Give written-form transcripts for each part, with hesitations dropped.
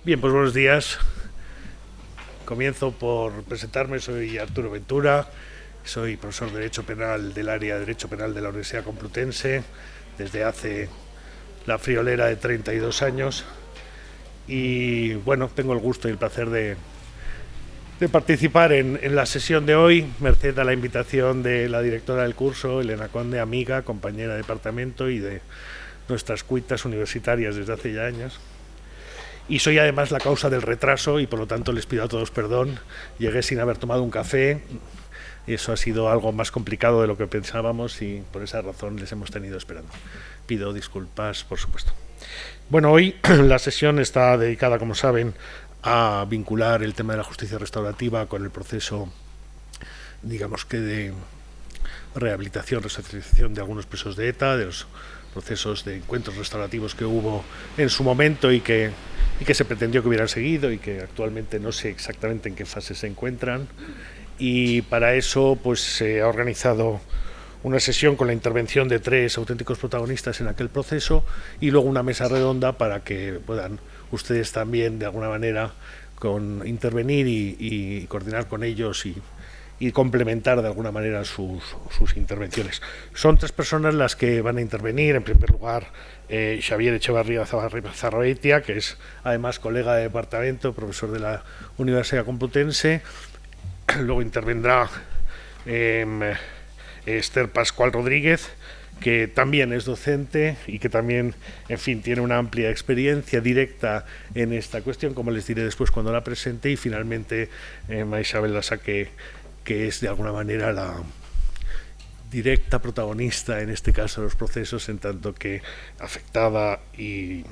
Bien, pues buenos días. Comienzo por presentarme. Soy Arturo Ventura, soy profesor de Derecho Penal del área de Derecho Penal de la Universidad Complutense desde hace la friolera de 32 años y bueno, tengo el gusto y el placer de participar en la sesión de hoy, merced a la invitación de la directora del curso, Elena Conde, amiga, compañera de departamento y de nuestras cuitas universitarias desde hace ya años. Y soy además la causa del retraso y por lo tanto les pido a todos perdón. Llegué sin haber tomado un café y eso ha sido algo más complicado de lo que pensábamos y por esa razón les hemos tenido esperando. Pido disculpas, por supuesto. Bueno, hoy la sesión está dedicada, como saben, a vincular el tema de la justicia restaurativa con el proceso, digamos que de rehabilitación, resocialización de algunos presos de ETA, de los procesos de encuentros restaurativos que hubo en su momento y que se pretendió que hubieran seguido y que actualmente no sé exactamente en qué fase se encuentran. Y para eso pues se ha organizado una sesión con la intervención de 3 auténticos protagonistas en aquel proceso y luego una mesa redonda para que puedan ustedes también de alguna manera intervenir y coordinar con ellos y complementar de alguna manera sus intervenciones. Son 3 personas las que van a intervenir. En primer lugar, Xavier Echevarría Zarrabeitia, que es además colega de departamento, profesor de la Universidad Complutense. Luego intervendrá Esther Pascual Rodríguez, que también es docente y que también, en fin, tiene una amplia experiencia directa en esta cuestión, como les diré después cuando la presente. Y finalmente Maisabel Lasaque, que es de alguna manera la directa protagonista en este caso de los procesos, en tanto que afectada y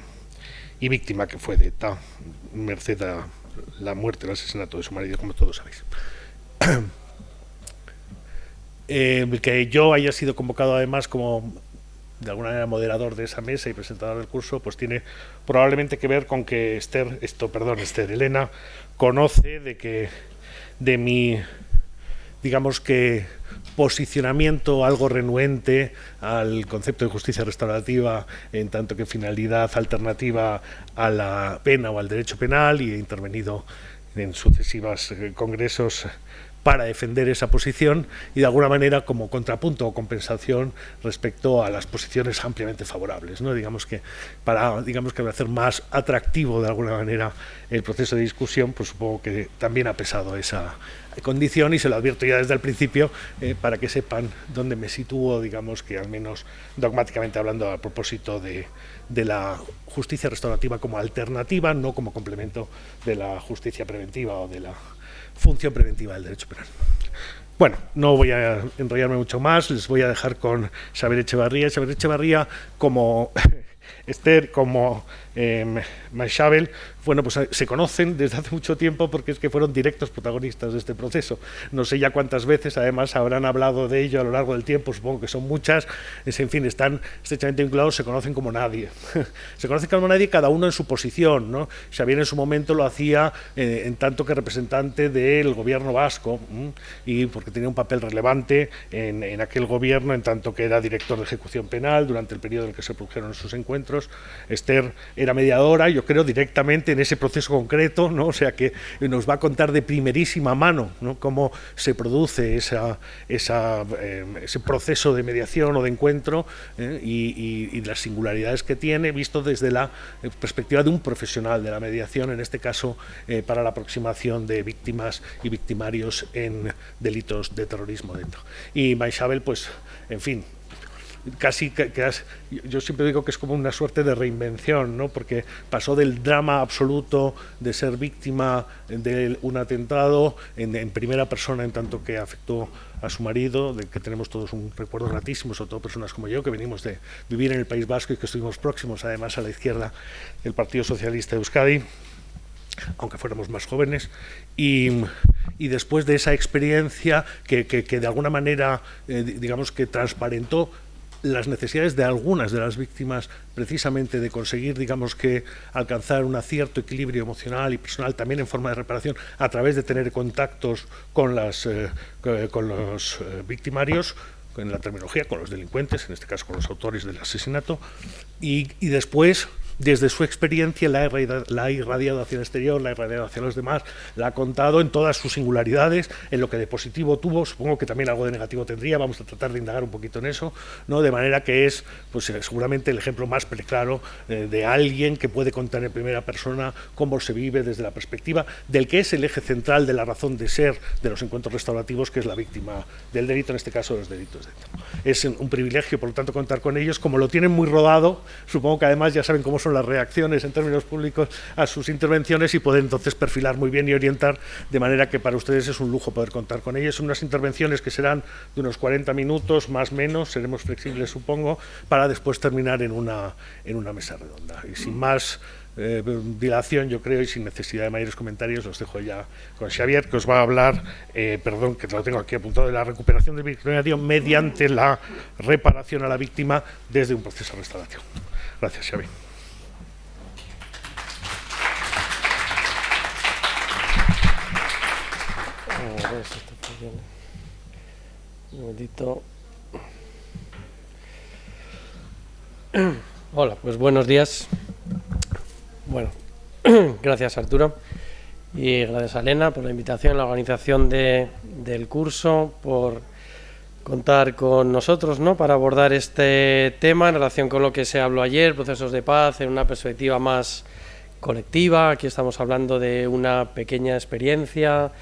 víctima que fue de ETA, merced a la muerte, el asesinato de su marido, como todos sabéis. Que yo haya sido convocado además como de alguna manera moderador de esa mesa y presentador del curso, pues tiene probablemente que ver con que Elena conoce de mi, digamos que, posicionamiento algo renuente al concepto de justicia restaurativa en tanto que finalidad alternativa a la pena o al derecho penal, y he intervenido en sucesivos congresos para defender esa posición y de alguna manera como contrapunto o compensación respecto a las posiciones ampliamente favorables, ¿no? Digamos que para hacer más atractivo de alguna manera el proceso de discusión, pues supongo que también ha pesado esa condición, y se lo advierto ya desde el principio para que sepan dónde me sitúo, digamos que al menos dogmáticamente hablando, a propósito de la justicia restaurativa como alternativa, no como complemento de la justicia preventiva o de la función preventiva del derecho penal. Bueno, no voy a enrollarme mucho más, les voy a dejar con Xavier Echevarría. Xavier Echevarría, como Esther, como Maisabel, bueno, pues se conocen desde hace mucho tiempo porque es que fueron directos protagonistas de este proceso. No sé ya cuántas veces además habrán hablado de ello a lo largo del tiempo, supongo que son muchas. En fin, están estrechamente vinculados, se conocen como nadie. Se conocen como nadie, cada uno en su posición, ¿no? Xavier en su momento lo hacía en tanto que representante del gobierno vasco, y porque tenía un papel relevante en aquel gobierno, en tanto que era director de ejecución penal durante el periodo en el que se produjeron sus encuentros. Esther era mediadora, yo creo, directamente en ese proceso concreto, ¿no? O sea que nos va a contar de primerísima mano, ¿no?, cómo se produce ese proceso de mediación o de encuentro y las singularidades que tiene, visto desde la perspectiva de un profesional de la mediación, en este caso para la aproximación de víctimas y victimarios en delitos de terrorismo dentro. Y Maisabel, pues, en fin, yo siempre digo que es como una suerte de reinvención, ¿no? Porque pasó del drama absoluto de ser víctima de un atentado en primera persona, en tanto que afectó a su marido, de que tenemos todos un recuerdo gratísimo, sobre todo personas como yo, que venimos de vivir en el País Vasco y que estuvimos próximos además a la izquierda del Partido Socialista de Euskadi, aunque fuéramos más jóvenes, y después de esa experiencia que de alguna manera digamos que transparentó las necesidades de algunas de las víctimas, precisamente de conseguir, digamos que, alcanzar un cierto equilibrio emocional y personal, también en forma de reparación, a través de tener contactos con los victimarios, en la terminología, con los delincuentes, en este caso con los autores del asesinato, y después desde su experiencia la ha irradiado hacia el exterior, la ha irradiado hacia los demás, la ha contado en todas sus singularidades, en lo que de positivo tuvo, supongo que también algo de negativo tendría, vamos a tratar de indagar un poquito en eso, ¿no? De manera que es pues, seguramente el ejemplo más claro de alguien que puede contar en primera persona cómo se vive desde la perspectiva del que es el eje central de la razón de ser de los encuentros restaurativos, que es la víctima del delito, en este caso de los delitos de ETA. Es un privilegio, por lo tanto, contar con ellos. Como lo tienen muy rodado, supongo que además ya saben cómo son las reacciones en términos públicos a sus intervenciones y pueden entonces perfilar muy bien y orientar, de manera que para ustedes es un lujo poder contar con ellos. Son unas intervenciones que serán de unos 40 minutos, más o menos, seremos flexibles, supongo, para después terminar en una mesa redonda. Y sin más dilación, yo creo, y sin necesidad de mayores comentarios, los dejo ya con Xavier, que os va a hablar, perdón, que lo tengo aquí apuntado, de la recuperación del victimario mediante la reparación a la víctima desde un proceso de restauración. Gracias, Xavier. Un momentito. Hola, pues buenos días. Bueno, gracias Arturo y gracias a Elena por la invitación, la organización del curso, por contar con nosotros, ¿no?, para abordar este tema en relación con lo que se habló ayer, procesos de paz en una perspectiva más colectiva. Aquí estamos hablando de una pequeña experiencia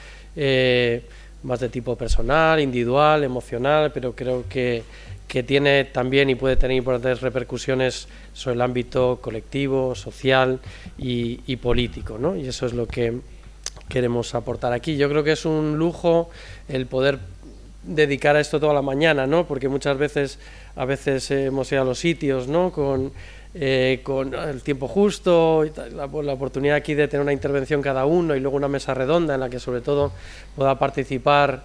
más de tipo personal, individual, emocional, pero creo que tiene también y puede tener importantes repercusiones sobre el ámbito colectivo, social y político, ¿no? Y eso es lo que queremos aportar aquí. Yo creo que es un lujo el poder dedicar a esto toda la mañana, ¿no? Porque muchas veces, hemos ido a los sitios, ¿no?, con el tiempo justo, y la oportunidad aquí de tener una intervención cada uno y luego una mesa redonda en la que sobre todo pueda participar.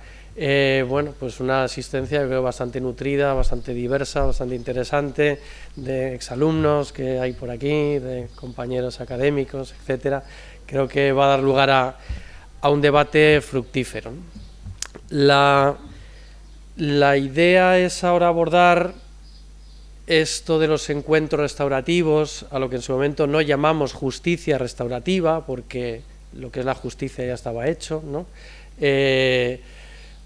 Bueno, pues una asistencia, yo creo, bastante nutrida, bastante diversa, bastante interesante, de exalumnos que hay por aquí, de compañeros académicos, etcétera. Creo que va a dar lugar a un debate fructífero. La idea es ahora abordar esto de los encuentros restaurativos, a lo que en su momento no llamamos justicia restaurativa, porque lo que es la justicia ya estaba hecho, ¿no?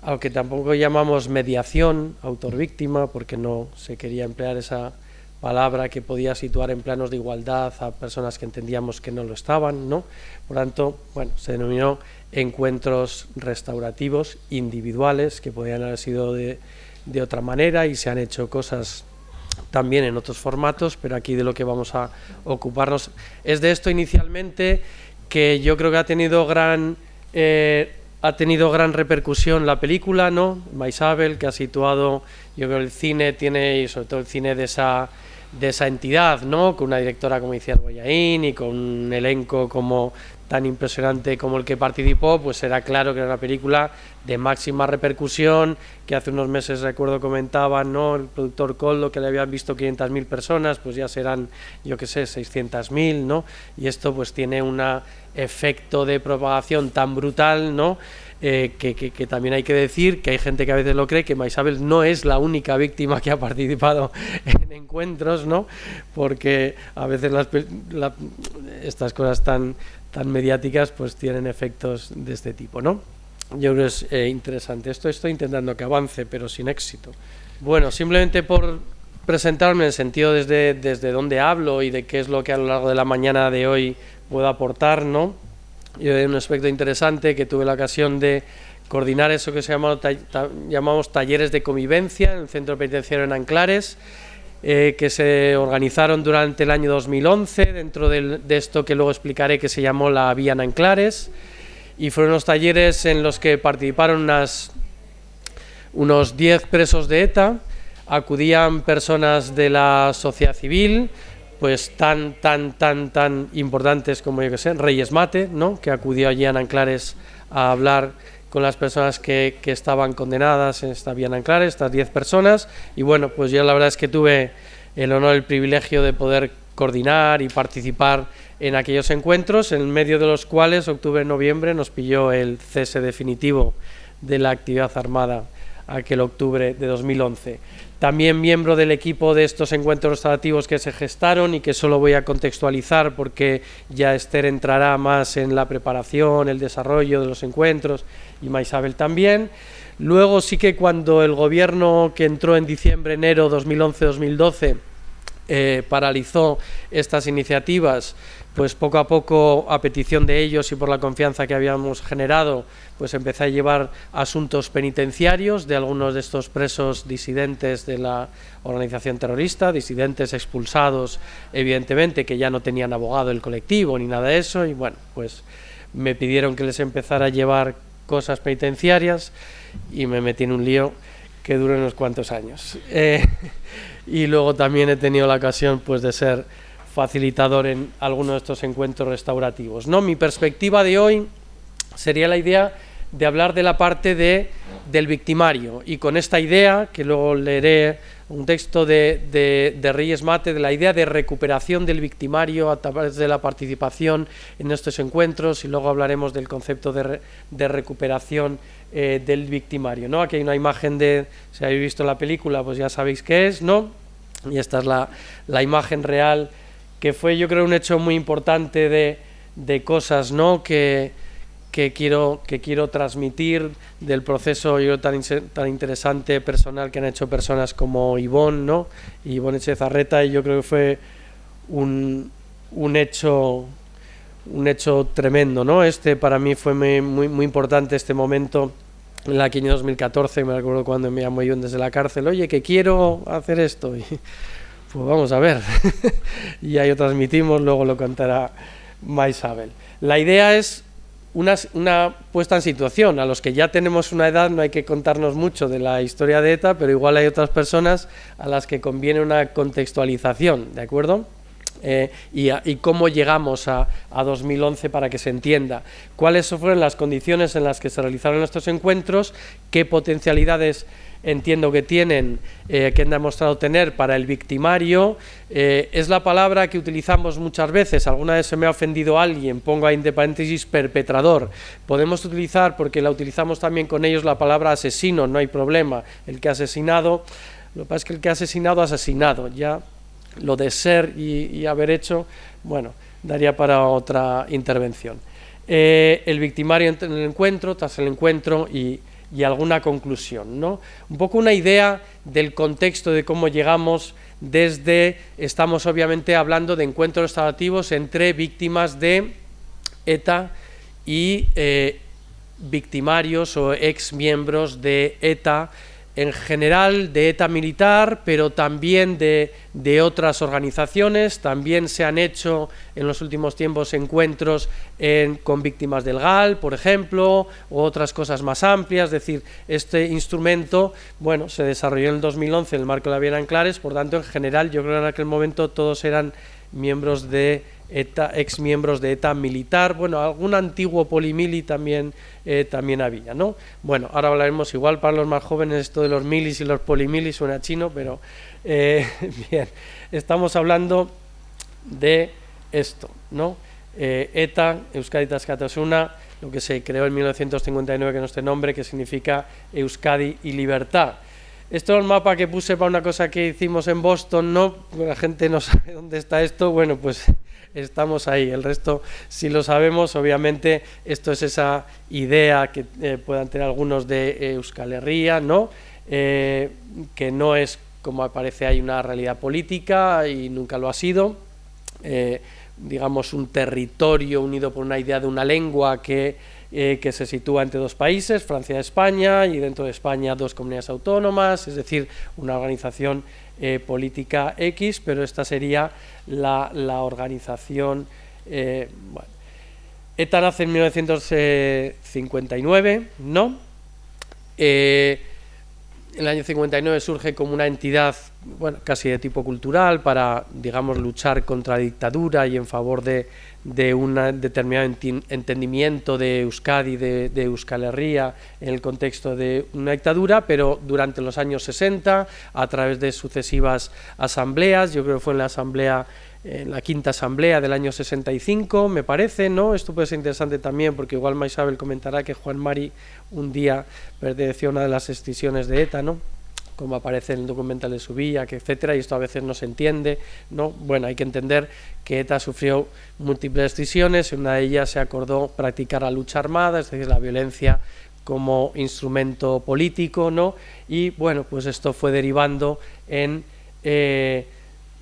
A lo que tampoco llamamos mediación autor-víctima, porque no se quería emplear esa palabra que podía situar en planos de igualdad a personas que entendíamos que no lo estaban, ¿no? Por tanto, bueno, se denominó encuentros restaurativos individuales, que podían haber sido de otra manera, y se han hecho cosas también en otros formatos, pero aquí de lo que vamos a ocuparnos es de esto inicialmente, que yo creo que ha tenido gran repercusión la película, ¿no? Maisabel, que ha situado, yo creo, el cine tiene, y sobre todo el cine de esa entidad, ¿no?, con una directora como Itziar Bollaín y con un elenco como tan impresionante como el que participó, pues era claro que era una película de máxima repercusión, que hace unos meses, recuerdo, comentaban, ¿no?, el productor Coldo, que le habían visto 500.000 personas, pues ya serán, yo qué sé, 600.000, ¿no? Y esto pues tiene un efecto de propagación tan brutal, ¿no?, que también hay que decir que hay gente que a veces lo cree, que Maisabel no es la única víctima que ha participado en encuentros, ¿no?, porque a veces estas cosas tan mediáticas pues tienen efectos de este tipo, ¿no? Yo creo que es interesante. Estoy intentando que avance, pero sin éxito. Bueno, simplemente por presentarme en el sentido desde dónde hablo y de qué es lo que a lo largo de la mañana de hoy puedo aportar, ¿no? Y hay un aspecto interesante que tuve la ocasión de coordinar eso que llamamos talleres de convivencia en el centro penitenciario en Anclares, que se organizaron durante el año 2011 dentro de esto que luego explicaré, que se llamó la Vía en Anclares, y fueron unos talleres en los que participaron unos 10 presos de ETA, acudían personas de la sociedad civil, pues tan importantes como, yo que sé, Reyes Mate, ¿no?, que acudió allí a Anclares a hablar con las personas que estaban condenadas en esta Vía en Anclares, estas 10 personas, y bueno, pues yo la verdad es que tuve el honor, el privilegio de poder coordinar y participar en aquellos encuentros, en medio de los cuales, octubre-noviembre, nos pilló el cese definitivo de la actividad armada aquel octubre de 2011. también miembro del equipo de estos encuentros restaurativos que se gestaron y que solo voy a contextualizar porque ya Esther entrará más en la preparación, el desarrollo de los encuentros y Maisabel también. Luego sí que cuando el gobierno que entró en diciembre-enero 2011-2012 paralizó estas iniciativas, pues poco a poco, a petición de ellos y por la confianza que habíamos generado, pues empecé a llevar asuntos penitenciarios de algunos de estos presos disidentes de la organización terrorista, disidentes expulsados, evidentemente, que ya no tenían abogado el colectivo ni nada de eso, y bueno, pues me pidieron que les empezara a llevar cosas penitenciarias y me metí en un lío que duró unos cuantos años. Y luego también he tenido la ocasión pues de ser facilitador en algunos de estos encuentros restaurativos, ¿no? Mi perspectiva de hoy sería la idea de hablar de la parte del victimario, y con esta idea, que luego leeré un texto de Reyes Mate, de la idea de recuperación del victimario a través de la participación en estos encuentros, y luego hablaremos del concepto de recuperación del victimario, ¿no? Aquí hay una imagen si habéis visto la película, pues ya sabéis qué es, ¿no? Y esta es la imagen real, que fue, yo creo, un hecho muy importante de cosas, ¿no?, que quiero transmitir, del proceso yo tan interesante personal que han hecho personas como Ivonne, ¿no?, Ivonne Echezarreta, y yo creo que fue un hecho tremendo, ¿no? Para mí fue muy importante este momento. En la Quiniela 2014, me acuerdo cuando me llamó Ivonne desde la cárcel, oye, que quiero hacer esto, y pues vamos a ver, y ahí lo transmitimos, luego lo contará Maisabel. La idea es una puesta en situación. A los que ya tenemos una edad no hay que contarnos mucho de la historia de ETA, pero igual hay otras personas a las que conviene una contextualización, ¿de acuerdo? Y cómo llegamos a 2011 para que se entienda cuáles fueron las condiciones en las que se realizaron estos encuentros, qué potencialidades entiendo que tienen, que han demostrado tener para el victimario. Es la palabra que utilizamos muchas veces, alguna vez se me ha ofendido alguien, pongo ahí entre paréntesis perpetrador. Podemos utilizar, porque la utilizamos también con ellos, la palabra asesino, no hay problema, el que ha asesinado. Lo que pasa es que el que ha asesinado, ya lo de ser y haber hecho, bueno, daría para otra intervención. El victimario en el encuentro, tras el encuentro y alguna conclusión, ¿no? Un poco una idea del contexto de cómo llegamos estamos obviamente hablando de encuentros restaurativos entre víctimas de ETA y victimarios o exmiembros de ETA, en general de ETA militar, pero también de otras organizaciones. También se han hecho en los últimos tiempos encuentros con víctimas del GAL, por ejemplo, o otras cosas más amplias. Es decir, este instrumento, bueno, se desarrolló en el 2011 en el marco de la Vía Anclares, por tanto, en general, yo creo que en aquel momento todos eran miembros de ETA, exmiembros de ETA militar, bueno, algún antiguo polimili también había, ¿no? Bueno, ahora hablaremos, igual para los más jóvenes esto de los milis y los polimilis suena chino, pero bien, estamos hablando de esto, ¿no? ETA, Euskadi Askatasuna, lo que se creó en 1959 con este nombre, que significa Euskadi y Libertad. Esto es el mapa que puse para una cosa que hicimos en Boston, ¿no? La gente no sabe dónde está esto, bueno, pues estamos ahí. El resto, si lo sabemos, obviamente, esto es esa idea que puedan tener algunos de Euskal Herria, ¿no? Que no es, como aparece ahí, una realidad política y nunca lo ha sido. Digamos, un territorio unido por una idea de una lengua que se sitúa entre dos países, Francia y España, y dentro de España dos comunidades autónomas, es decir, una organización política X, pero esta sería la organización. Bueno. ETA nace en 1959, ¿no? En el año 59 surge como una entidad, bueno, casi de tipo cultural, para, digamos, luchar contra la dictadura y en favor de un determinado entendimiento de Euskadi, de Euskal Herria, en el contexto de una dictadura, pero durante los años 60, a través de sucesivas asambleas, yo creo que fue en la quinta asamblea del año 65, me parece, ¿no? Esto puede ser interesante también, porque igual Maisabel comentará que Juan Mari un día perteneció a una de las escisiones de ETA, ¿no? como aparece en el documental de Subilla, que etcétera, y esto a veces no se entiende, ¿no? Bueno, hay que entender que ETA sufrió múltiples decisiones, en una de ellas se acordó practicar la lucha armada, es decir, la violencia como instrumento político, ¿no? Y bueno, pues esto fue derivando en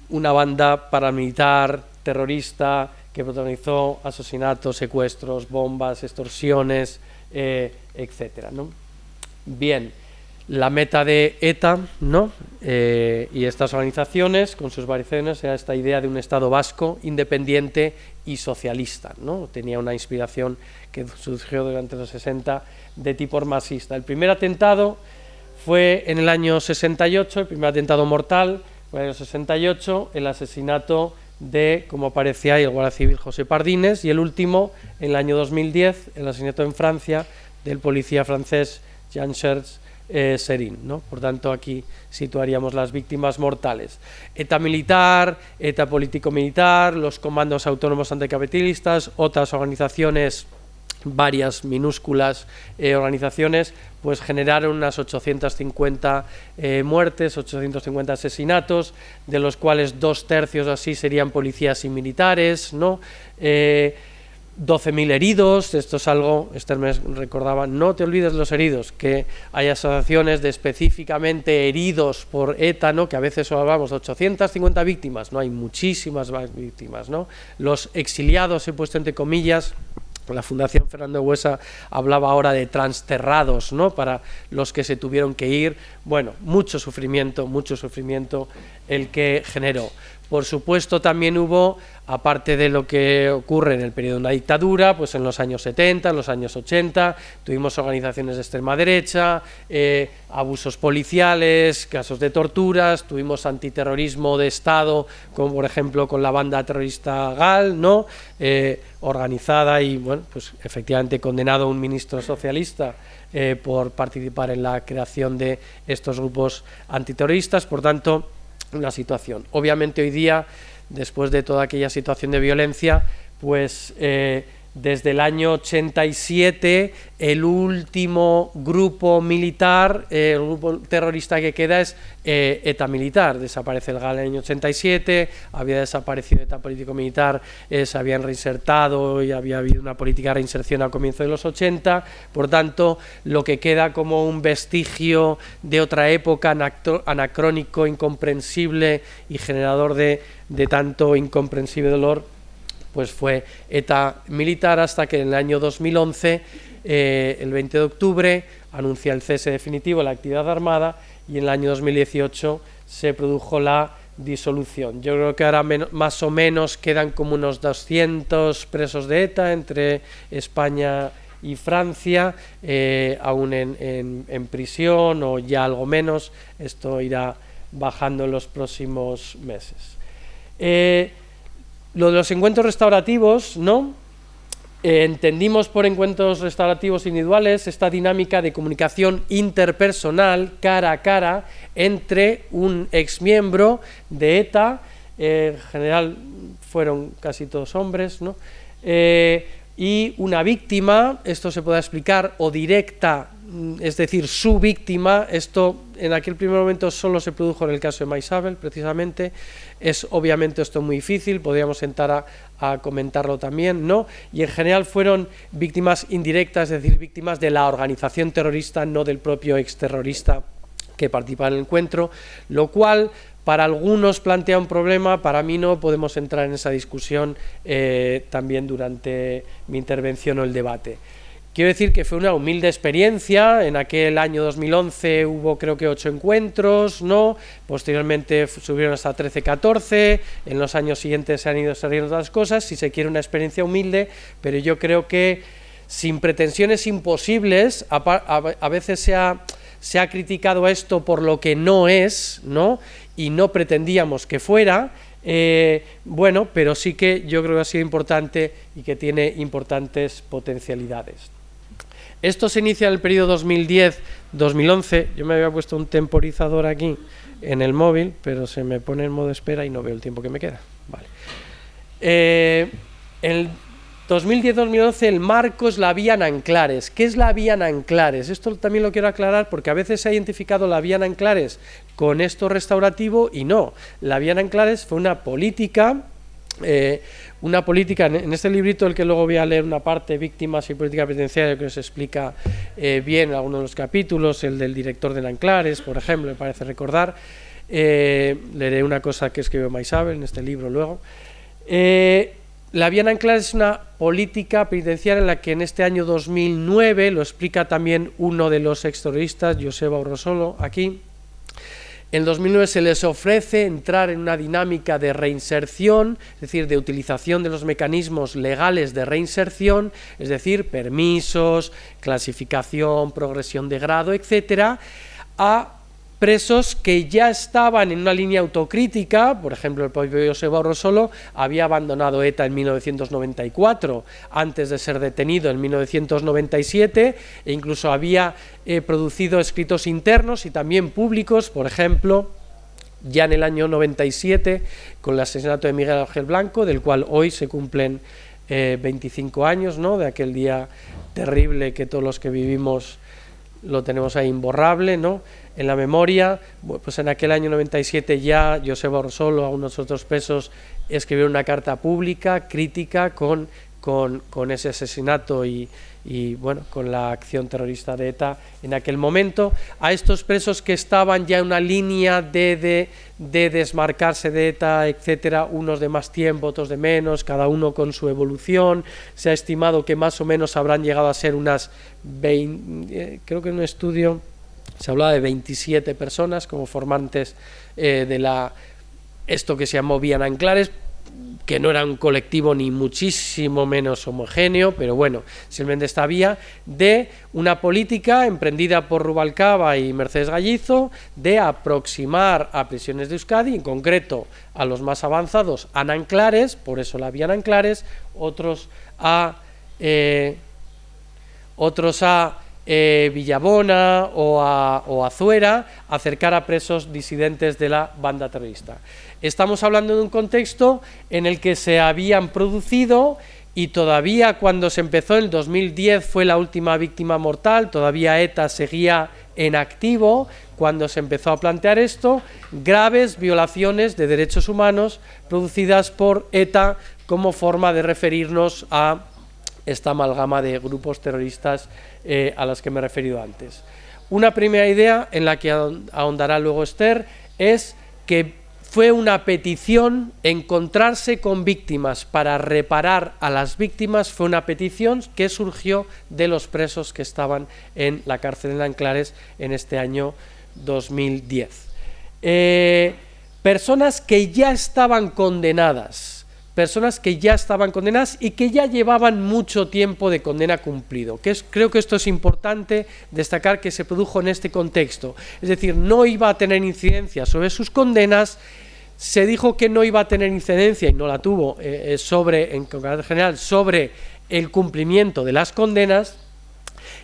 una banda paramilitar, terrorista, que protagonizó asesinatos, secuestros, bombas, extorsiones, etcétera, ¿no? Bien, la meta de ETA, ¿no? Y estas organizaciones, con sus variaciones, era esta idea de un Estado vasco independiente y socialista, ¿no? Tenía una inspiración que surgió durante los 60 de tipo marxista. El primer atentado fue en el año 68, el primer atentado mortal fue en el año 68, el asesinato de, como aparecía ahí, el guardia civil José Pardines, y el último, en el año 2010, el asesinato en Francia del policía francés Jean-Serge Serin, ¿no? Por tanto, aquí situaríamos las víctimas mortales. ETA militar, ETA político-militar, los comandos autónomos anticapitalistas, otras organizaciones, varias minúsculas organizaciones, pues generaron unas 850 muertes, 850 asesinatos, de los cuales 2/3 así serían policías y militares, ¿no? 12.000 heridos, esto es algo, Esther me recordaba, no te olvides de los heridos, que hay asociaciones de específicamente heridos por ETA, ¿no? Que a veces hablamos de 850 víctimas, no, hay muchísimas más víctimas, ¿no? Los exiliados, he puesto entre comillas, la Fundación Fernando Buesa hablaba ahora de transterrados, ¿no? Para los que se tuvieron que ir, bueno, mucho sufrimiento el que generó. Por supuesto, también hubo, aparte de lo que ocurre en el periodo de una dictadura, pues en los años 70, en los años 80, tuvimos organizaciones de extrema derecha, abusos policiales, casos de torturas, tuvimos antiterrorismo de Estado, como por ejemplo con la banda terrorista GAL, ¿no? Organizada y, bueno, pues efectivamente condenado a un ministro socialista por participar en la creación de estos grupos antiterroristas. Por tanto, una situación. Obviamente hoy día, después de toda aquella situación de violencia, pues desde el año 87 el último grupo militar, el grupo terrorista que queda es ETA militar. Desaparece el GAL en el año 87, había desaparecido ETA político-militar, se habían reinsertado y había habido una política de reinserción al comienzo de los 80, por tanto lo que queda como un vestigio de otra época, anacrónico, incomprensible y generador de tanto incomprensible dolor, pues fue ETA militar, hasta que en el año 2011, el 20 de octubre, anuncia el cese definitivo de la actividad armada y en el año 2018 se produjo la disolución. Yo creo que ahora más o menos quedan como unos 200 presos de ETA entre España y Francia, aún en prisión o ya algo menos. Esto irá bajando en los próximos meses. Lo de los encuentros restaurativos, ¿no? Entendimos por encuentros restaurativos individuales esta dinámica de comunicación interpersonal, cara a cara, entre un exmiembro de ETA, en general fueron casi todos hombres, ¿no? Y una víctima, esto se puede explicar, o directa, es decir, su víctima. Esto en aquel primer momento solo se produjo en el caso de Maisabel, precisamente. Es obviamente esto muy difícil, podríamos sentar a comentarlo también, ¿no? Y en general fueron víctimas indirectas, es decir, víctimas de la organización terrorista, no del propio exterrorista que participa en el encuentro, lo cual para algunos plantea un problema, para mí no. Podemos entrar en esa discusión también durante mi intervención o el debate. Quiero decir que fue una humilde experiencia. En aquel año 2011 hubo creo que 8 encuentros, ¿no? Posteriormente subieron hasta 13, 14, en los años siguientes se han ido saliendo otras cosas, si se quiere una experiencia humilde, pero yo creo que sin pretensiones imposibles. A veces se ha criticado esto por lo que no es, ¿no? Y no pretendíamos que fuera, bueno, pero sí que yo creo que ha sido importante y que tiene importantes potencialidades. Esto se inicia en el periodo 2010-2011, yo me había puesto un temporizador aquí en el móvil, pero se me pone en modo espera y no veo el tiempo que me queda. Vale. 2010-2011 el marco es la vía Nanclares. ¿Qué es la vía Nanclares? Esto también lo quiero aclarar porque a veces se ha identificado la vía Nanclares con esto restaurativo y no. La vía Nanclares fue una política en este librito, el que luego voy a leer una parte, Víctimas y Política Penitenciaria, que os explica bien en algunos de los capítulos, el del director de Nanclares, por ejemplo, me parece recordar. Leeré una cosa que escribió Maisabel en este libro luego. La vía Nanclares es una política penitenciaria en la que en este año 2009, lo explica también uno de los exterroristas, Joseba Urrosolo, aquí, en 2009 se les ofrece entrar en una dinámica de reinserción, es decir, de utilización de los mecanismos legales de reinserción, es decir, permisos, clasificación, progresión de grado, etcétera, a presos que ya estaban en una línea autocrítica. Por ejemplo, el propio Joseba Urrosolo había abandonado ETA en 1994, antes de ser detenido en 1997, e incluso había producido escritos internos y también públicos, por ejemplo, ya en el año 97, con el asesinato de Miguel Ángel Blanco, del cual hoy se cumplen 25 años, ¿no?, de aquel día terrible que todos los que vivimos lo tenemos ahí imborrable, ¿no?, en la memoria. Pues en aquel año 97 ya Joseba Urrosolo, a unos otros presos, escribió una carta pública crítica con ese asesinato y bueno, con la acción terrorista de ETA en aquel momento. A estos presos que estaban ya en una línea de desmarcarse de ETA, etcétera, unos de más tiempo, otros de menos, cada uno con su evolución, se ha estimado que más o menos habrán llegado a ser unas 20, creo que en un estudio se hablaba de 27 personas como formantes de esto que se llamó Vía Nanclares, que no era un colectivo ni muchísimo menos homogéneo, pero bueno, simplemente esta vía de una política emprendida por Rubalcaba y Mercedes Gallizo de aproximar a prisiones de Euskadi, en concreto a los más avanzados, a Nanclares, por eso la vía Nanclares, otros a Villabona o a Zuera, acercar a presos disidentes de la banda terrorista. Estamos hablando de un contexto en el que se habían producido, y todavía cuando se empezó en 2010 fue la última víctima mortal, todavía ETA seguía en activo cuando se empezó a plantear esto, graves violaciones de derechos humanos producidas por ETA como forma de referirnos a esta amalgama de grupos terroristas a los que me he referido antes. Una primera idea en la que ahondará luego Esther es que fue una petición encontrarse con víctimas para reparar a las víctimas, fue una petición que surgió de los presos que estaban en la cárcel de Nanclares en este año 2010. Personas que ya estaban condenadas y que ya llevaban mucho tiempo de condena cumplido. Creo que esto es importante destacar, que se produjo en este contexto. Es decir, no iba a tener incidencia sobre sus condenas, se dijo que no iba a tener incidencia, y no la tuvo, en carácter general, sobre el cumplimiento de las condenas,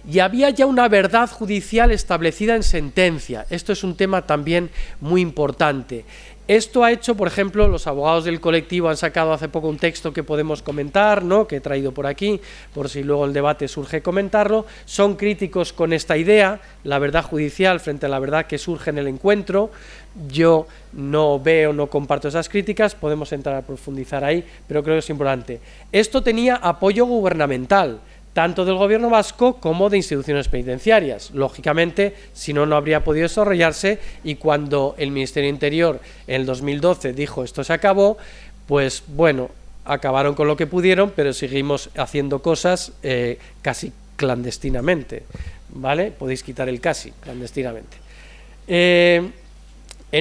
y había ya una verdad judicial establecida en sentencia. Esto es un tema también muy importante. Esto ha hecho, por ejemplo, los abogados del colectivo han sacado hace poco un texto que podemos comentar, ¿no?, que he traído por aquí, por si luego el debate surge comentarlo. Son críticos con esta idea, la verdad judicial frente a la verdad que surge en el encuentro. Yo no comparto esas críticas, podemos entrar a profundizar ahí, pero creo que es importante. Esto tenía apoyo gubernamental, tanto del gobierno vasco como de instituciones penitenciarias. Lógicamente, si no, no habría podido desarrollarse, y cuando el Ministerio de Interior en el 2012 dijo esto se acabó, pues bueno, acabaron con lo que pudieron, pero seguimos haciendo cosas casi clandestinamente, ¿vale? Podéis quitar el casi, clandestinamente. En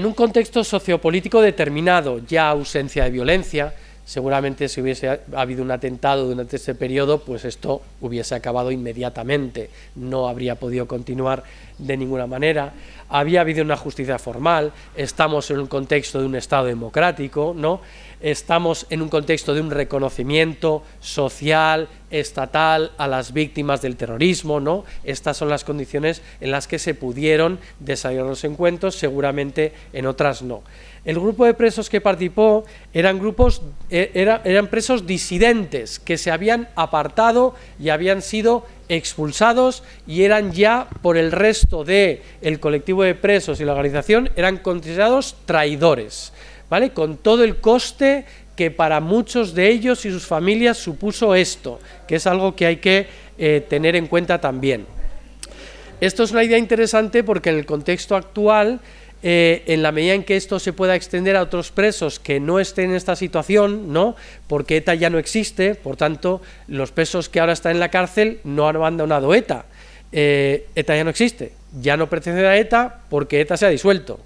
un contexto sociopolítico determinado, ya ausencia de violencia. Seguramente si hubiese habido un atentado durante este periodo, pues esto hubiese acabado inmediatamente, no habría podido continuar de ninguna manera. Había habido una justicia formal, estamos en un contexto de un Estado democrático, ¿no? Estamos en un contexto de un reconocimiento social, estatal a las víctimas del terrorismo, ¿no? Estas son las condiciones en las que se pudieron desarrollar los encuentros, seguramente en otras no. El grupo de presos que participó eran presos disidentes que se habían apartado y habían sido expulsados y eran ya por el resto del colectivo de presos y la organización eran considerados traidores, ¿vale? Con todo el coste que para muchos de ellos y sus familias supuso esto, que es algo que hay que tener en cuenta también. Esto es una idea interesante porque en el contexto actual, en la medida en que esto se pueda extender a otros presos que no estén en esta situación, ¿no? Porque ETA ya no existe, por tanto, los presos que ahora están en la cárcel no han abandonado ETA. ETA ya no existe, ya no pertenecen a ETA porque ETA se ha disuelto.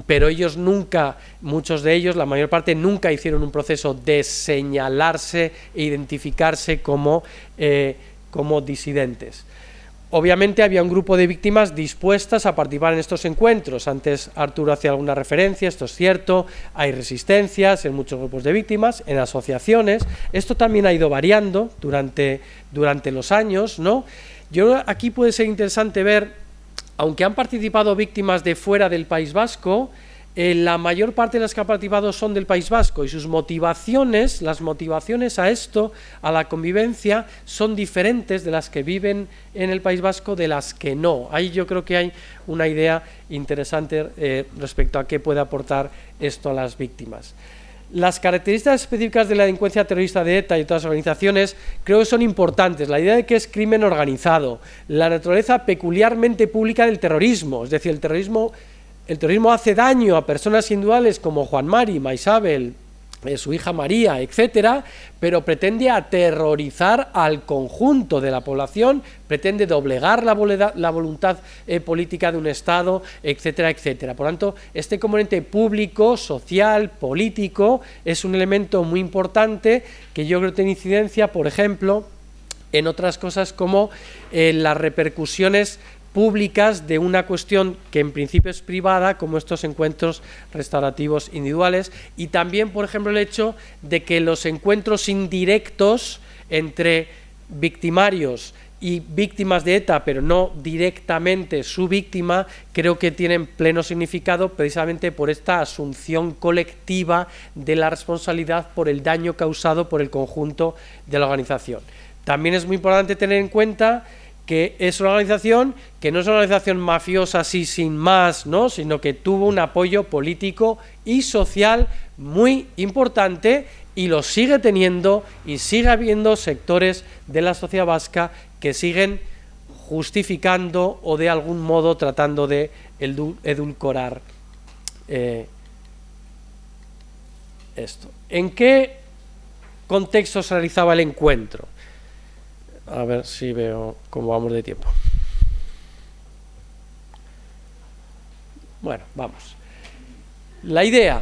Pero ellos nunca, muchos de ellos, la mayor parte, nunca hicieron un proceso de señalarse e identificarse como disidentes. Obviamente había un grupo de víctimas dispuestas a participar en estos encuentros. Antes Arturo hacía alguna referencia, esto es cierto, hay resistencias en muchos grupos de víctimas, en asociaciones. Esto también ha ido variando durante los años, ¿no? Yo aquí puede ser interesante ver, aunque han participado víctimas de fuera del País Vasco, la mayor parte de las que han participado son del País Vasco y sus motivaciones, las motivaciones a esto, a la convivencia, son diferentes de las que viven en el País Vasco de las que no. Ahí yo creo que hay una idea interesante respecto a qué puede aportar esto a las víctimas. Las características específicas de la delincuencia terrorista de ETA y otras organizaciones creo que son importantes. La idea de que es crimen organizado, la naturaleza peculiarmente pública del terrorismo, es decir, el terrorismo hace daño a personas individuales como Juan Mari, Maisabel, su hija María, etcétera, pero pretende aterrorizar al conjunto de la población, pretende doblegar la voluntad política de un Estado, etcétera, etcétera. Por tanto, este componente público, social, político, es un elemento muy importante que yo creo que tiene incidencia, por ejemplo, en otras cosas como las repercusiones públicas de una cuestión que en principio es privada, como estos encuentros restaurativos individuales, y también, por ejemplo, el hecho de que los encuentros indirectos entre victimarios y víctimas de ETA, pero no directamente su víctima, creo que tienen pleno significado precisamente por esta asunción colectiva de la responsabilidad por el daño causado por el conjunto de la organización. También es muy importante tener en cuenta que es una organización que no es una organización mafiosa así sin más, ¿no? Sino que tuvo un apoyo político y social muy importante y lo sigue teniendo y sigue habiendo sectores de la sociedad vasca que siguen justificando o de algún modo tratando de edulcorar esto. ¿En qué contexto se realizaba el encuentro? A ver si veo cómo vamos de tiempo. Bueno, vamos. La idea,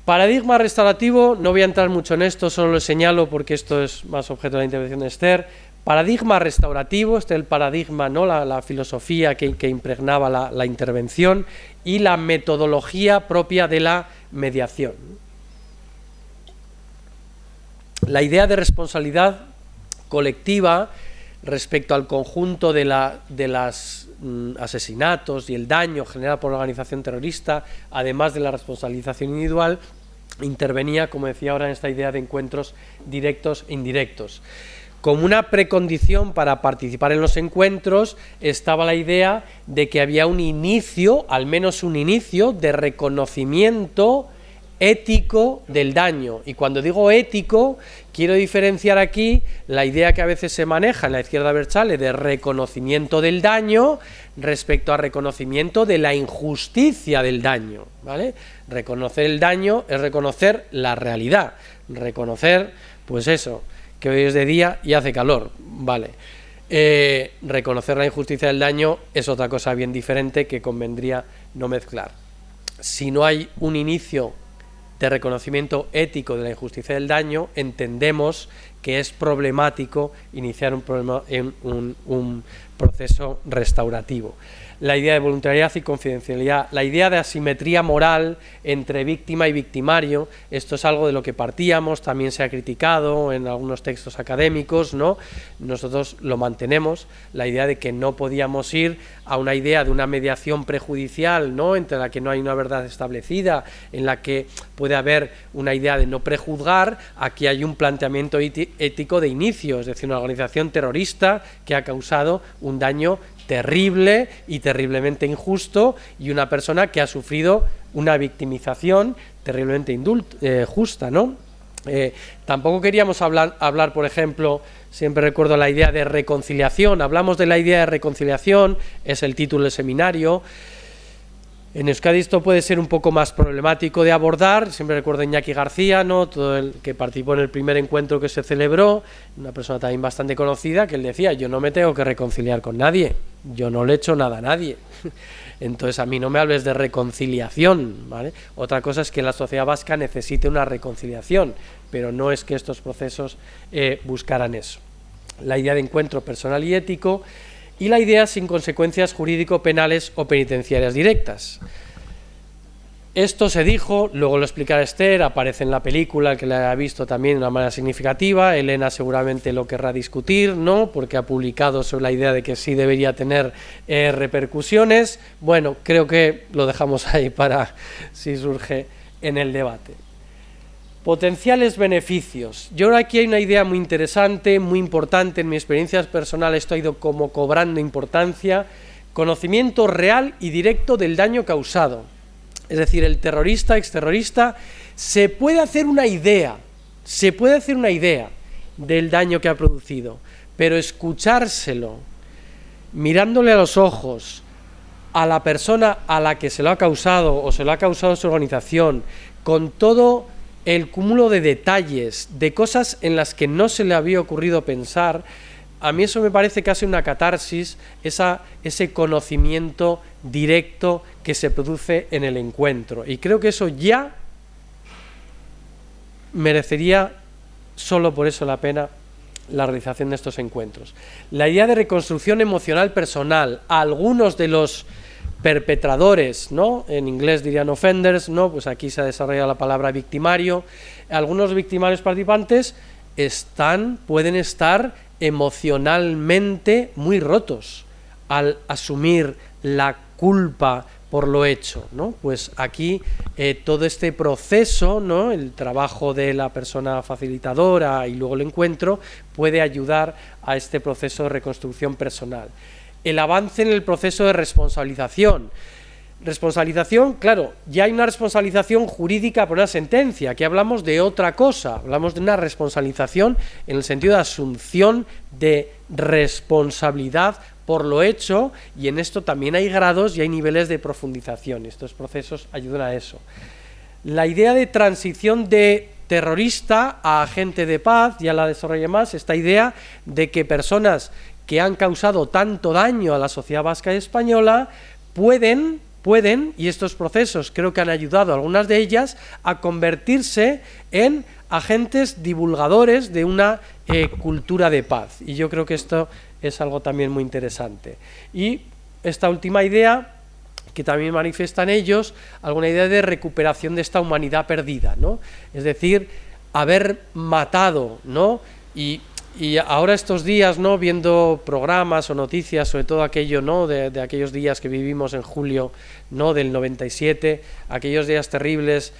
paradigma restaurativo, no voy a entrar mucho en esto, solo lo señalo porque esto es más objeto de la intervención de Esther. Paradigma restaurativo, este es el paradigma, ¿no? la filosofía que impregnaba la intervención y la metodología propia de la mediación. La idea de responsabilidad colectiva respecto al conjunto de los asesinatos y el daño generado por la organización terrorista, además de la responsabilización individual, intervenía, como decía ahora, en esta idea de encuentros directos e indirectos. Como una precondición para participar en los encuentros estaba la idea de que había un inicio, al menos un inicio, de reconocimiento ético del daño. Y cuando digo ético, quiero diferenciar aquí la idea que a veces se maneja en la izquierda abertzale de reconocimiento del daño respecto a reconocimiento de la injusticia del daño, ¿vale? Reconocer el daño es reconocer la realidad, reconocer, pues eso, que hoy es de día y hace calor, ¿vale? Reconocer la injusticia del daño es otra cosa bien diferente que convendría no mezclar. Si no hay un inicio de reconocimiento ético de la injusticia del daño, entendemos que es problemático iniciar un proceso restaurativo. La idea de voluntariedad y confidencialidad, la idea de asimetría moral entre víctima y victimario, esto es algo de lo que partíamos, también se ha criticado en algunos textos académicos, ¿no? Nosotros lo mantenemos, la idea de que no podíamos ir a una idea de una mediación prejudicial, ¿no? Entre la que no hay una verdad establecida, en la que puede haber una idea de no prejuzgar. Aquí hay un planteamiento ético de inicio, es decir, una organización terrorista que ha causado un daño terrible y terriblemente injusto, y una persona que ha sufrido una victimización terriblemente justa, ¿no? Tampoco queríamos hablar, por ejemplo, siempre recuerdo la idea de reconciliación. Hablamos de la idea de reconciliación, es el título del seminario. En Euskadi esto puede ser un poco más problemático de abordar. Siempre recuerdo a Iñaki García, ¿no? Todo el que participó en el primer encuentro que se celebró, una persona también bastante conocida, que él decía: yo no me tengo que reconciliar con nadie, yo no le he hecho nada a nadie, entonces a mí no me hables de reconciliación, ¿vale? Otra cosa es que la sociedad vasca necesite una reconciliación, pero no es que estos procesos buscaran eso. La idea de encuentro personal y ético, y la idea sin consecuencias jurídico-penales o penitenciarias directas. Esto se dijo, luego lo explicará Esther, aparece en la película, el que la ha visto también de una manera significativa. Elena seguramente lo querrá discutir, ¿no? Porque ha publicado sobre la idea de que sí debería tener repercusiones. Bueno, creo que lo dejamos ahí para si surge en el debate. Potenciales beneficios. Yo creo que aquí hay una idea muy interesante, muy importante. En mi experiencia personal esto ha ido como cobrando importancia. Conocimiento real y directo del daño causado. Es decir, el terrorista, exterrorista, se puede hacer una idea del daño que ha producido, pero escuchárselo, mirándole a los ojos a la persona a la que se lo ha causado o se lo ha causado su organización, con todo el cúmulo de detalles, de cosas en las que no se le había ocurrido pensar, a mí eso me parece casi una catarsis, ese conocimiento directo que se produce en el encuentro. Y creo que eso ya merecería solo por eso la pena la realización de estos encuentros. La idea de reconstrucción emocional personal, algunos de los perpetradores, ¿no? En inglés dirían offenders, ¿no? Pues aquí se ha desarrollado la palabra victimario. Algunos victimarios participantes pueden estar emocionalmente muy rotos al asumir la culpa por lo hecho, ¿no? Pues aquí todo este proceso, ¿no? El trabajo de la persona facilitadora y luego el encuentro puede ayudar a este proceso de reconstrucción personal. El avance en el proceso de responsabilización. Responsabilización, claro, ya hay una responsabilización jurídica por una sentencia, aquí hablamos de otra cosa, hablamos de una responsabilización en el sentido de asunción de responsabilidad por lo hecho, y en esto también hay grados y hay niveles de profundización, estos procesos ayudan a eso. La idea de transición de terrorista a agente de paz, ya la desarrollé más, esta idea de que personas que han causado tanto daño a la sociedad vasca y española pueden, y estos procesos creo que han ayudado a algunas de ellas, a convertirse en agentes divulgadores de una cultura de paz. Y yo creo que esto es algo también muy interesante. Y esta última idea, que también manifiestan ellos, alguna idea de recuperación de esta humanidad perdida, ¿no? Es decir, haber matado, ¿no? Y ahora estos días, ¿no? Viendo programas o noticias, sobre todo aquello, ¿no? De aquellos días que vivimos en julio, ¿no? Del 97, aquellos días terribles,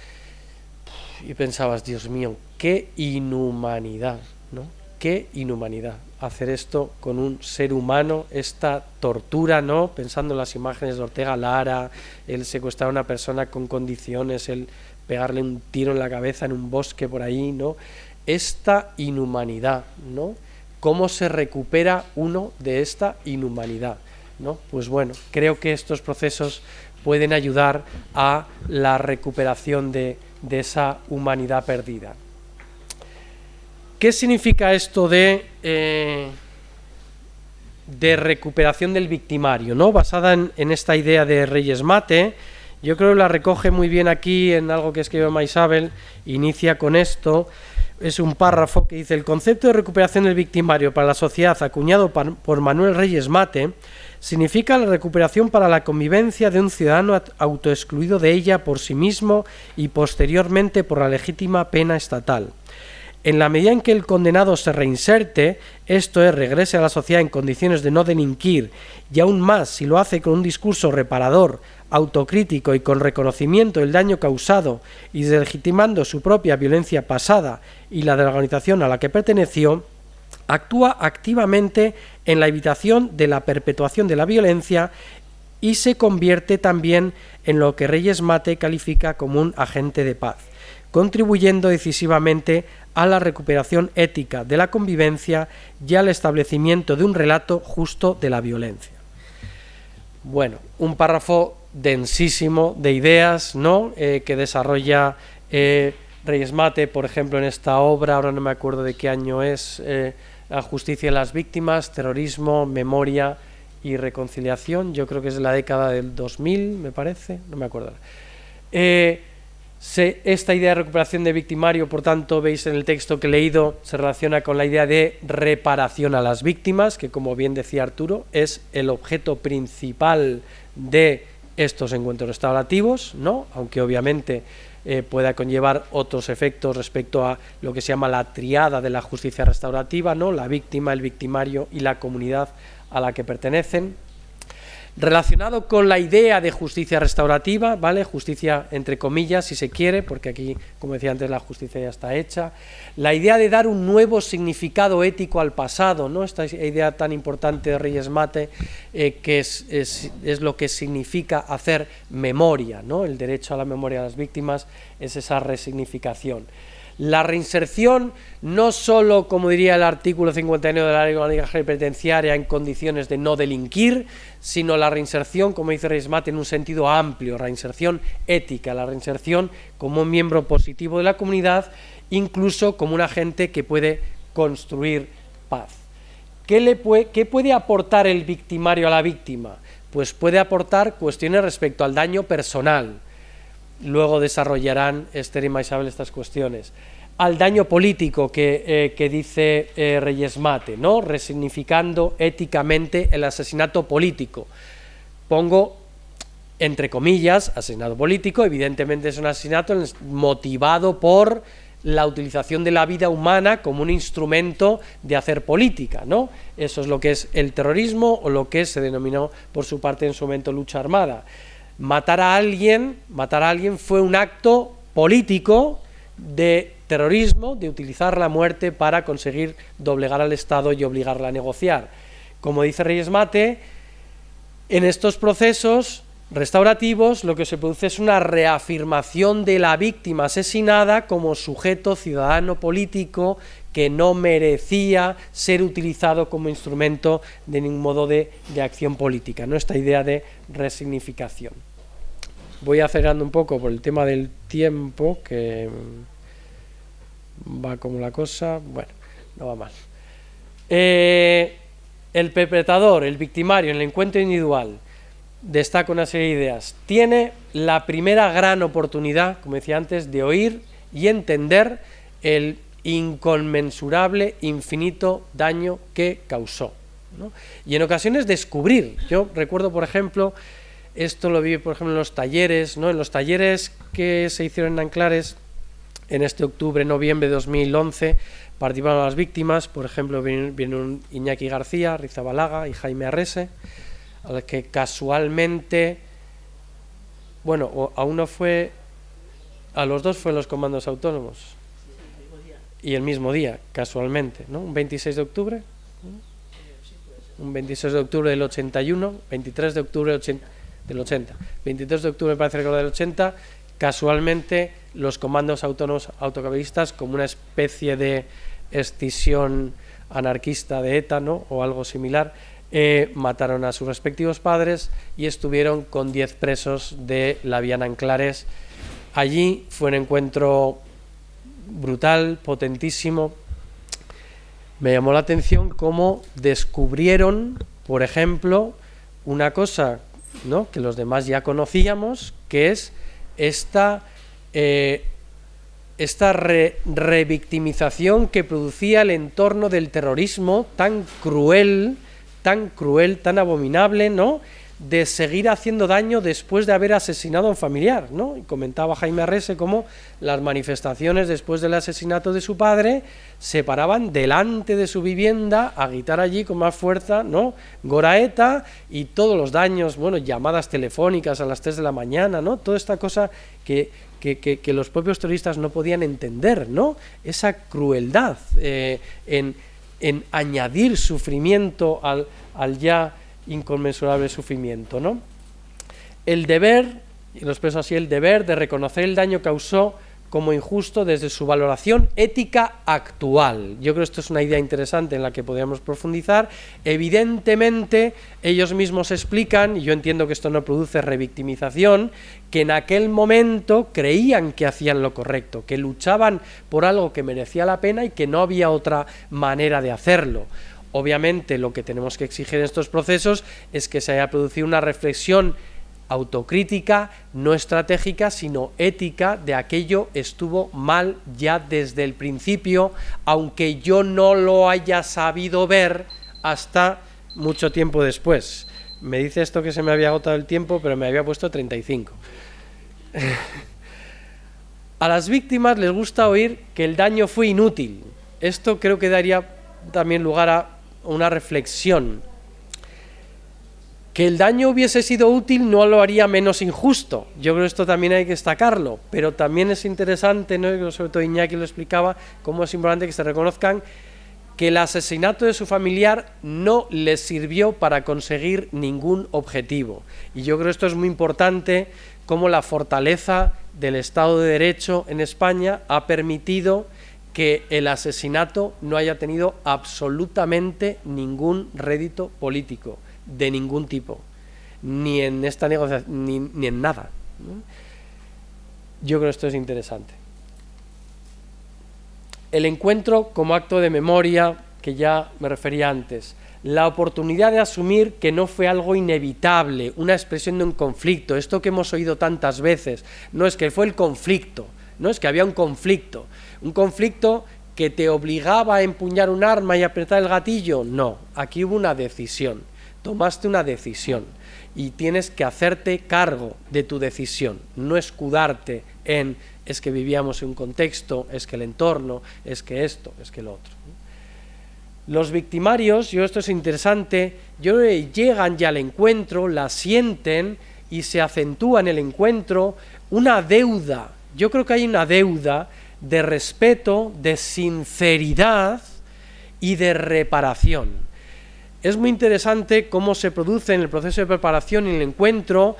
y pensabas, Dios mío, qué inhumanidad, ¿no? Qué inhumanidad hacer esto con un ser humano, esta tortura, ¿no? Pensando en las imágenes de Ortega Lara, el secuestrar a una persona con condiciones, el pegarle un tiro en la cabeza en un bosque por ahí, ¿no? Esta inhumanidad, ¿no? ¿Cómo se recupera uno de esta inhumanidad, ¿no? Pues bueno, creo que estos procesos pueden ayudar a la recuperación de esa humanidad perdida. ¿Qué significa esto de recuperación del victimario, ¿no? Basada en esta idea de Reyes Mate Yo creo que la recoge muy bien aquí en algo que escribe Maisabel, inicia con esto, es un párrafo que dice: el concepto de recuperación del victimario para la sociedad acuñado por Manuel Reyes Mate significa la recuperación para la convivencia de un ciudadano autoexcluido de ella por sí mismo y posteriormente por la legítima pena estatal. En la medida en que el condenado se reinserte, esto es, regrese a la sociedad en condiciones de no delinquir, y aún más si lo hace con un discurso reparador, autocrítico y con reconocimiento del daño causado y deslegitimando su propia violencia pasada y la de la organización a la que perteneció, actúa activamente en la evitación de la perpetuación de la violencia y se convierte también en lo que Reyes Mate califica como un agente de paz, contribuyendo decisivamente a la recuperación ética de la convivencia y al establecimiento de un relato justo de la violencia. Bueno, un párrafo densísimo de ideas, ¿no? Que desarrolla Reyes Mate, por ejemplo, en esta obra, ahora no me acuerdo de qué año es, La justicia de las víctimas, terrorismo, memoria y reconciliación. Yo creo que es de la década del 2000, me parece, no me acuerdo. Esta idea de recuperación de victimario, por tanto, veis en el texto que he leído, se relaciona con la idea de reparación a las víctimas, que, como bien decía Arturo, es el objeto principal de estos encuentros restaurativos, ¿no? Aunque obviamente pueda conllevar otros efectos respecto a lo que se llama la triada de la justicia restaurativa, ¿no? La víctima, el victimario y la comunidad a la que pertenecen. Relacionado con la idea de justicia restaurativa, ¿vale? Justicia entre comillas, si se quiere, porque aquí, como decía antes, la justicia ya está hecha. La idea de dar un nuevo significado ético al pasado, ¿no? Esta idea tan importante de Reyes Mate, que es lo que significa hacer memoria, ¿no? El derecho a la memoria de las víctimas es esa resignificación. La reinserción, no solo, como diría el artículo 59 de la Ley Orgánica Penitenciaria, en condiciones de no delinquir, sino la reinserción, como dice Reyes Mate, en un sentido amplio, reinserción ética, la reinserción como un miembro positivo de la comunidad, incluso como un agente que puede construir paz. ¿Qué puede aportar el victimario a la víctima? Pues puede aportar cuestiones respecto al daño personal. Luego desarrollarán Esther y Maisabel estas cuestiones. Al daño político que dice Reyes Mate, ¿no? Resignificando éticamente el asesinato político. Pongo entre comillas asesinato político, evidentemente es un asesinato motivado por la utilización de la vida humana como un instrumento de hacer política, ¿no? Eso es lo que es el terrorismo o lo que se denominó por su parte en su momento lucha armada. Matar a alguien fue un acto político de terrorismo, de utilizar la muerte para conseguir doblegar al Estado y obligarla a negociar. Como dice Reyes Mate, en estos procesos restaurativos lo que se produce es una reafirmación de la víctima asesinada como sujeto ciudadano político que no merecía ser utilizado como instrumento de ningún modo de acción política, ¿no? Esta idea de resignificación. Voy acelerando un poco por el tema del tiempo, que va como la cosa, bueno, no va mal. El perpetrador, el victimario, en el encuentro individual, destaca una serie de ideas. Tiene la primera gran oportunidad, como decía antes, de oír y entender el inconmensurable, infinito daño que causó, ¿no? Y en ocasiones descubrir. Yo recuerdo, por ejemplo, esto lo vi, por ejemplo, en los talleres, ¿no? En los talleres que se hicieron en Anclares en este octubre-noviembre de 2011, participaron las víctimas, por ejemplo, viene Iñaki García, Rizabalaga y Jaime Arrese, a los que casualmente, bueno, a los dos fue en los comandos autónomos. Y el mismo día, casualmente, ¿no? Un 26 de octubre, un 26 de octubre del 81, 23 de octubre del 80, 23 de octubre me parece recordar del 80, casualmente los comandos autónomos autocaballistas, como una especie de escisión anarquista de ETA, ¿no? O algo similar, mataron a sus respectivos padres y estuvieron con 10 presos de la Viana Anclares. Allí fue un encuentro brutal, potentísimo. Me llamó la atención cómo descubrieron, por ejemplo, una cosa, ¿no? Que los demás ya conocíamos, que es esta revictimización que producía el entorno del terrorismo tan cruel, tan abominable, ¿no?, de seguir haciendo daño después de haber asesinado a un familiar, ¿no? Y comentaba Jaime Arrese cómo las manifestaciones después del asesinato de su padre se paraban delante de su vivienda a gritar allí con más fuerza, ¿no?, Gora ETA, y todos los daños, bueno, llamadas telefónicas a las 3 de la mañana, ¿no?, toda esta cosa que los propios terroristas no podían entender, ¿no?, esa crueldad en añadir sufrimiento al ya inconmensurable sufrimiento, ¿no? El deber, y lo expreso así, el deber de reconocer el daño causó como injusto desde su valoración ética actual. Yo creo que esto es una idea interesante en la que podríamos profundizar. Evidentemente, ellos mismos explican, y yo entiendo que esto no produce revictimización, que en aquel momento creían que hacían lo correcto, que luchaban por algo que merecía la pena y que no había otra manera de hacerlo. Obviamente, lo que tenemos que exigir en estos procesos es que se haya producido una reflexión autocrítica, no estratégica, sino ética, de aquello estuvo mal ya desde el principio, aunque yo no lo haya sabido ver hasta mucho tiempo después. Me dice esto que se me había agotado el tiempo, pero me había puesto 35. A las víctimas les gusta oír que el daño fue inútil. Esto creo que daría también lugar a una reflexión. Que el daño hubiese sido útil no lo haría menos injusto. Yo creo que esto también hay que destacarlo, pero también es interesante, ¿no?, sobre todo Iñaki lo explicaba, cómo es importante que se reconozcan que el asesinato de su familiar no les sirvió para conseguir ningún objetivo. Y yo creo que esto es muy importante, cómo la fortaleza del Estado de Derecho en España ha permitido que el asesinato no haya tenido absolutamente ningún rédito político, de ningún tipo, ni en esta negociación, ni en nada, ¿no? Yo creo que esto es interesante. El encuentro como acto de memoria, que ya me refería antes, la oportunidad de asumir que no fue algo inevitable, una expresión de un conflicto, esto que hemos oído tantas veces, no es que fue el conflicto, no es que había un conflicto que te obligaba a empuñar un arma y apretar el gatillo, no, aquí hubo una decisión, tomaste una decisión y tienes que hacerte cargo de tu decisión, no escudarte en es que vivíamos en un contexto, es que el entorno, es que esto, es que lo otro. Los victimarios, yo esto es interesante, llegan ya al encuentro, la sienten y se acentúa en el encuentro una deuda. Yo creo que hay una deuda de respeto, de sinceridad y de reparación. Es muy interesante cómo se produce en el proceso de preparación y el encuentro,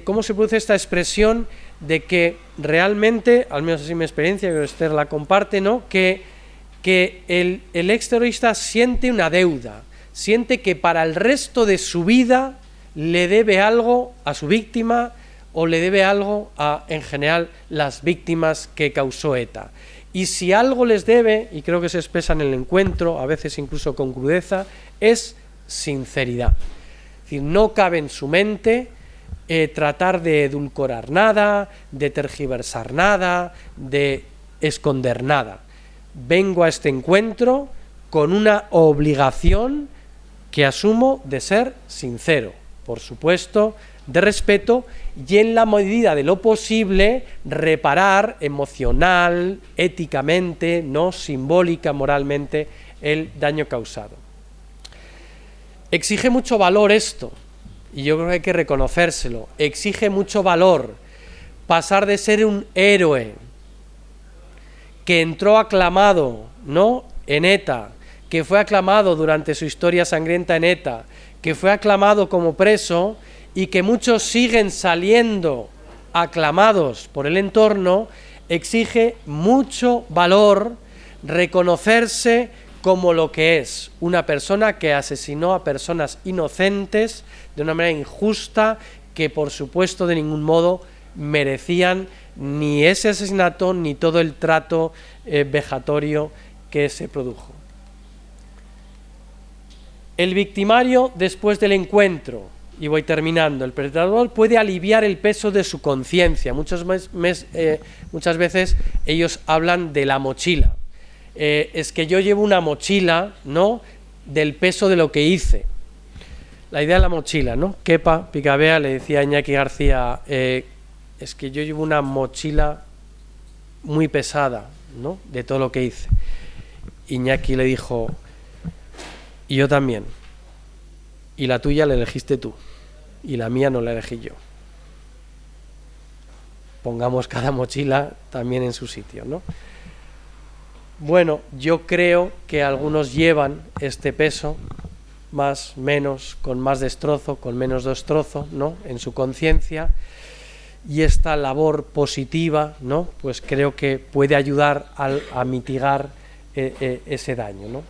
cómo se produce esta expresión de que realmente, al menos así mi experiencia, que Esther la comparte, ¿no?, que el exterrorista siente una deuda, siente que para el resto de su vida le debe algo a su víctima o le debe algo a, en general, las víctimas que causó ETA. Y si algo les debe, y creo que se expresa en el encuentro, a veces incluso con crudeza, es sinceridad. Es decir, no cabe en su mente tratar de edulcorar nada, de tergiversar nada, de esconder nada. Vengo a este encuentro con una obligación que asumo de ser sincero, por supuesto, de respeto, y en la medida de lo posible reparar emocional, éticamente, no simbólica, moralmente, el daño causado. Exige mucho valor esto, y yo creo que hay que reconocérselo, exige mucho valor pasar de ser un héroe que entró aclamado, ¿no?, en ETA, que fue aclamado durante su historia sangrienta en ETA, que fue aclamado como preso y que muchos siguen saliendo aclamados por el entorno, exige mucho valor reconocerse como lo que es, una persona que asesinó a personas inocentes de una manera injusta, que por supuesto de ningún modo merecían ni ese asesinato ni todo el trato vejatorio que se produjo. El victimario después del encuentro, y voy terminando, el presentador puede aliviar el peso de su conciencia. Muchas veces ellos hablan de la mochila. Es que yo llevo una mochila, ¿no?, del peso de lo que hice. La idea de la mochila, ¿no? Kepa Picabea le decía a Iñaki García, es que yo llevo una mochila muy pesada, ¿no?, de todo lo que hice. Iñaki le dijo, y yo también, y la tuya la elegiste tú, y la mía no la elegí yo. Pongamos cada mochila también en su sitio, ¿no? Bueno, yo creo que algunos llevan este peso, más, menos, con más destrozo, con menos destrozo, ¿no?, en su conciencia, y esta labor positiva, ¿no?, pues creo que puede ayudar a mitigar ese daño, ¿no?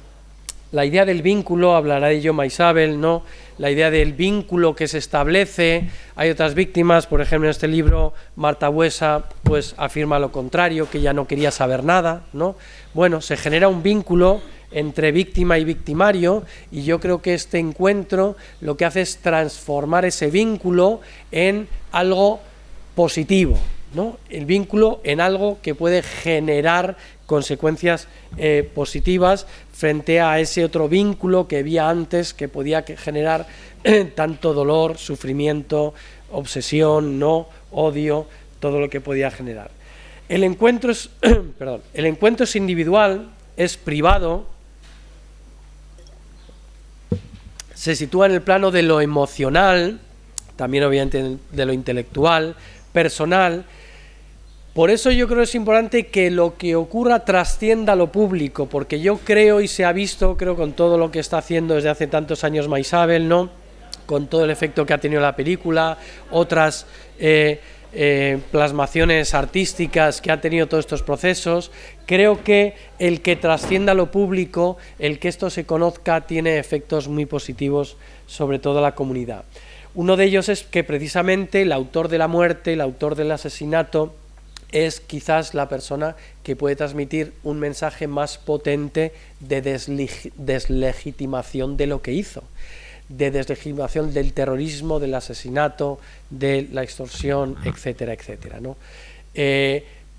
La idea del vínculo, hablará de ello Maisabel, ¿no?, la idea del vínculo que se establece. Hay otras víctimas, por ejemplo, en este libro Marta Buesa pues afirma lo contrario, que ya no quería saber nada, ¿no? Bueno, se genera un vínculo entre víctima y victimario, y yo creo que este encuentro lo que hace es transformar ese vínculo en algo positivo, ¿no?, el vínculo en algo que puede generar consecuencias positivas frente a ese otro vínculo que había antes, que podía generar tanto dolor, sufrimiento, obsesión, no, odio, todo lo que podía generar. El encuentro es, el encuentro es individual, es privado, se sitúa en el plano de lo emocional, también obviamente de lo intelectual, personal. Por eso yo creo que es importante que lo que ocurra trascienda lo público, porque yo creo, y se ha visto, creo, con todo lo que está haciendo desde hace tantos años Maisabel, ¿no?, con todo el efecto que ha tenido la película, otras plasmaciones artísticas que ha tenido todos estos procesos, creo que el que trascienda lo público, el que esto se conozca, tiene efectos muy positivos sobre toda la comunidad. Uno de ellos es que precisamente el autor de la muerte, el autor del asesinato, es quizás la persona que puede transmitir un mensaje más potente de deslegitimación de lo que hizo, de deslegitimación del terrorismo, del asesinato, de la extorsión, etcétera, etcétera, ¿no?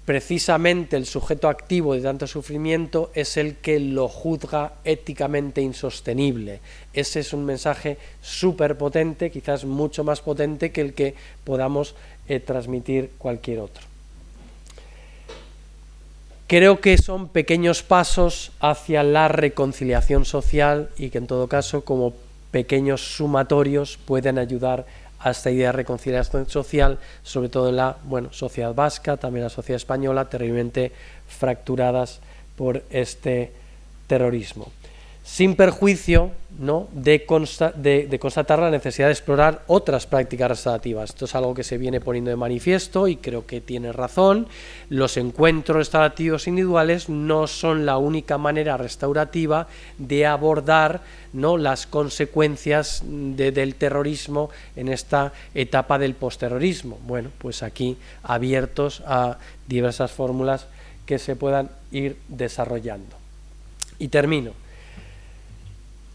Precisamente el sujeto activo de tanto sufrimiento es el que lo juzga éticamente insostenible. Ese es un mensaje súper potente, quizás mucho más potente que el que podamos transmitir cualquier otro. Creo que son pequeños pasos hacia la reconciliación social y que en todo caso, como pequeños sumatorios, pueden ayudar a esta idea de reconciliación social, sobre todo en la sociedad vasca, también la sociedad española, terriblemente fracturadas por este terrorismo. Sin perjuicio, ¿no?, de constatar la necesidad de explorar otras prácticas restaurativas. Esto es algo que se viene poniendo de manifiesto y creo que tiene razón. Los encuentros restaurativos individuales no son la única manera restaurativa de abordar, ¿no?, las consecuencias del terrorismo en esta etapa del postterrorismo. Bueno, pues aquí abiertos a diversas fórmulas que se puedan ir desarrollando. Y termino.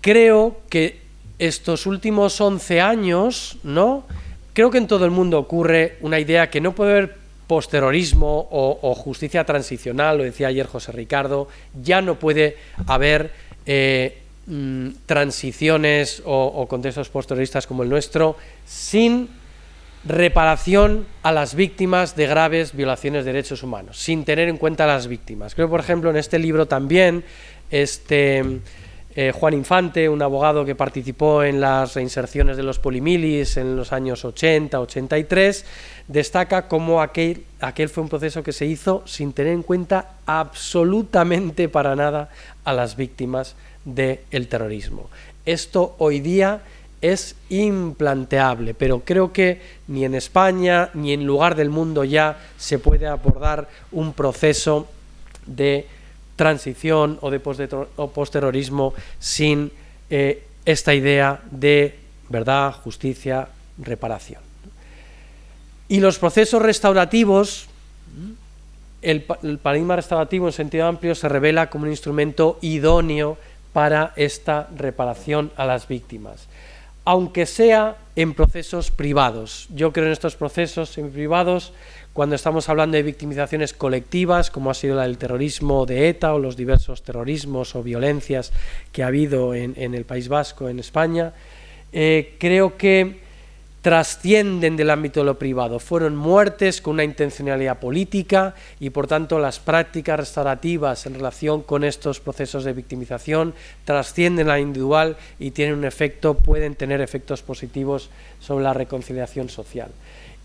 Creo que estos últimos 11 años, ¿no?, creo que en todo el mundo ocurre una idea que no puede haber postterrorismo o justicia transicional, lo decía ayer José Ricardo, ya no puede haber transiciones o contextos postterroristas como el nuestro sin reparación a las víctimas de graves violaciones de derechos humanos, sin tener en cuenta a las víctimas. Creo, por ejemplo, en este libro también, Juan Infante, un abogado que participó en las reinserciones de los polimilis en los años 80, 83, destaca cómo aquel fue un proceso que se hizo sin tener en cuenta absolutamente para nada a las víctimas del terrorismo. Esto hoy día es implanteable, pero creo que ni en España ni en lugar del mundo ya se puede abordar un proceso de transición o de postterrorismo sin esta idea de verdad, justicia, reparación. Y los procesos restaurativos, el paradigma restaurativo en sentido amplio se revela como un instrumento idóneo para esta reparación a las víctimas. aunque sea en procesos privados. Yo creo en estos procesos semiprivados cuando estamos hablando de victimizaciones colectivas, como ha sido la del terrorismo de ETA o los diversos terrorismos o violencias que ha habido en el País Vasco, en España. Creo que trascienden del ámbito de lo privado, fueron muertes con una intencionalidad política y por tanto las prácticas restaurativas en relación con estos procesos de victimización trascienden a la individual y tienen un efecto, pueden tener efectos positivos sobre la reconciliación social.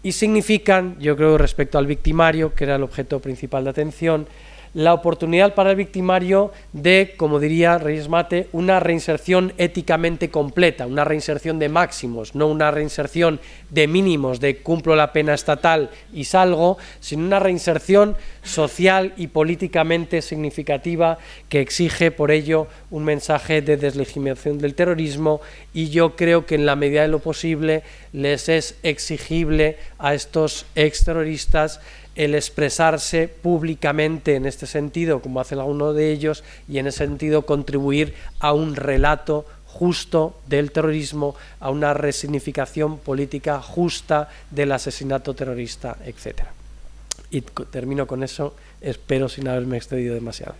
Y significan, yo creo, respecto al victimario, que era el objeto principal de atención, la oportunidad para el victimario de, como diría Reyes Mate, una reinserción éticamente completa, una reinserción de máximos, no una reinserción de mínimos, de cumplo la pena estatal y salgo, sino una reinserción social y políticamente significativa que exige por ello un mensaje de deslegitimación del terrorismo, y yo creo que en la medida de lo posible les es exigible a estos exterroristas el expresarse públicamente en este sentido, como hace alguno de ellos, y en ese sentido contribuir a un relato justo del terrorismo, a una resignificación política justa del asesinato terrorista, etc. Y termino con eso, espero sin haberme excedido demasiado.